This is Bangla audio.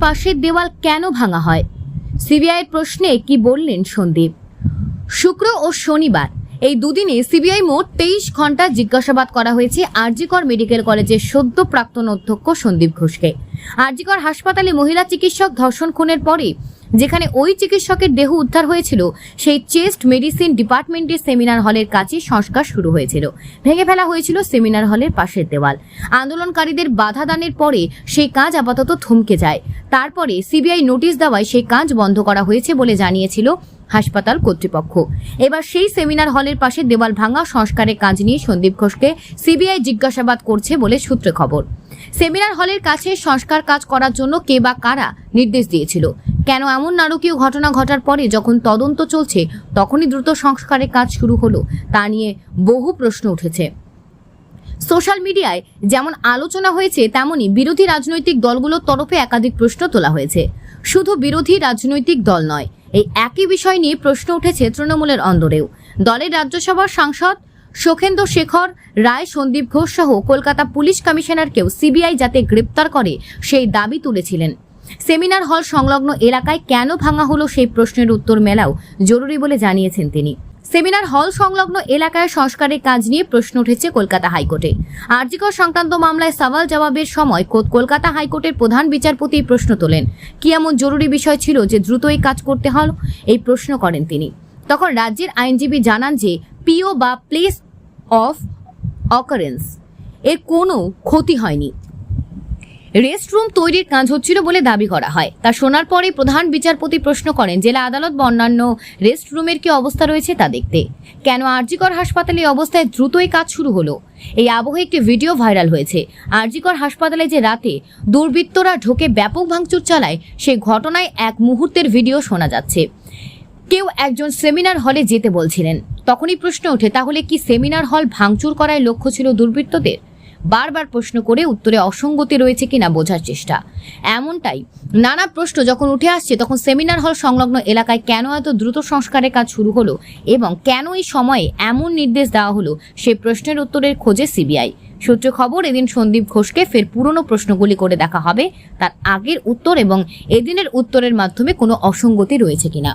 পাশের দেওয়াল কেন ভাঙা হয়? সিবিআইয়ের প্রশ্নে কি বললেন সন্দীপ? শুক্র ও শনিবার এই দুদিনে সিবিআই মোট 23 ঘন্টা জিজ্ঞাসাবাদ করা হয়েছে আরজি কর মেডিকেল কলেজের সদ্য প্রাক্তন অধ্যক্ষ সন্দীপ ঘোষকে। আরজি কর হাসপাতালে মহিলা চিকিৎসক ধর্ষণ খুনের পরে যেখানে ওই চিকিৎসকের দেহ উদ্ধার হয়েছিল, সেই চেস্ট মেডিসিন ডিপার্টমেন্টের সেমিনার হলের কাছে সংস্কার শুরু হয়েছিল। ভেঙে ফেলা হয়েছিল সেমিনার হলের পাশের দেওয়াল। আন্দোলনকারীদের বাধা দানের পরে সেই কাজ আপাতত থমকে যায়। তারপরে সিবিআই নোটিশ দেওয়ায় সেই কাজ বন্ধ করা হয়েছে বলে জানিয়েছিল হাসপাতাল কর্তৃপক্ষ। এবার সেই সেমিনার হলের পাশে দেওয়াল ভাঙা সংস্কারের কাজ নিয়ে সন্দীপ ঘোষকে সিবিআই জিজ্ঞাসাবাদ করছে বলে সূত্রে খবর। সেমিনার হলের কাছে সংস্কার কাজ করার জন্য কে বা কারা নির্দেশ দিয়েছিল? কেন এমন নারকীয় ঘটনা ঘটার পরে যখন তদন্ত চলছে তখনই দ্রুত সংস্কারের কাজ শুরু হলো, তা নিয়ে বহু প্রশ্ন উঠেছে। সোশ্যাল মিডিয়ায় যেমন আলোচনা হয়েছে, তেমনি বিরোধী রাজনৈতিক দলগুলোর তরফে একাধিক প্রশ্ন তোলা হয়েছে। শুধু বিরোধী রাজনৈতিক দল নয়, এই একই বিষয় নিয়ে প্রশ্ন উঠেছে তৃণমূলের অন্দরেও। দলের রাজ্যসভার সাংসদ শোকেন্দ্র শেখর রায় সন্দীপ ঘোষ সহ কলকাতা পুলিশ কমিশনারকেও সিবিআই যাতে গ্রেপ্তার করে সেই দাবি তুলেছিলেন। সেমিনার হল সংলগ্ন এলাকায় কেন ভাঙা হলো সেই প্রশ্নের উত্তর মেলাও জরুরি বলে জানিয়েছেন তিনি। সেমিনার হল সংলগ্ন এলাকায় সংস্কারের কাজ নিয়ে প্রশ্ন উঠেছে কলকাতা হাইকোর্টে। আরজি কর সংক্রান্ত মামলায় সওয়াল জবাবের সময় কলকাতা হাইকোর্টের প্রধান বিচারপতি প্রশ্ন তোলেন, কি এমন জরুরি বিষয় ছিল যে দ্রুত এই কাজ করতে হল? এই প্রশ্ন করেন তিনি। তখন রাজ্যের আইনজীবী জানান যে পিও বা প্লেস অফ অকারেন্স এর কোনো ক্ষতি হয়নি, রেস্টরুম তৈরির কাজ হচ্ছিল বলে দাবি করা হয়। তা শোনার পরে প্রধান বিচারপতি প্রশ্ন করেন, জেলা আদালত বা অন্যান্য রেস্টরুমের কি অবস্থা রয়েছে তা দেখতে। কেন আরজি কর হাসপাতালে এই অবস্থায় দ্রুত এই কাজ শুরু হলো? এই আবহে একটি ভিডিও ভাইরাল হয়েছে। আরজি কর হাসপাতালে যে রাতে দুর্বৃত্তরা ঢোকে ব্যাপক ভাঙচুর চালায়, সেই ঘটনায় এক মুহূর্তের ভিডিও শোনা যাচ্ছে। কেউ একজন সেমিনার হলে যেতে বলছিলেন। তখনই প্রশ্ন ওঠে, তাহলে কি সেমিনার হল ভাঙচুর করার লক্ষ্য ছিল দুর্বৃত্তদের? বারবার প্রশ্ন করে উত্তরে অসঙ্গতি রয়েছে কিনা বোঝার চেষ্টা। এমনটাই নানা প্রশ্ন যখন উঠে আসছে, তখন সেমিনার হল সংলগ্ন এলাকায় কেন এত দ্রুত সংস্কারের কাজ শুরু হলো এবং কেন এই সময়ে এমন নির্দেশ দেওয়া হলো, সেই প্রশ্নের উত্তরের খোঁজে সিবিআই। সূত্রে খবর, এদিন সন্দীপ ঘোষকে ফের পুরনো প্রশ্নগুলি করে দেখা হবে তার আগের উত্তর এবং এদিনের উত্তরের মাধ্যমে কোনো অসঙ্গতি রয়েছে কিনা।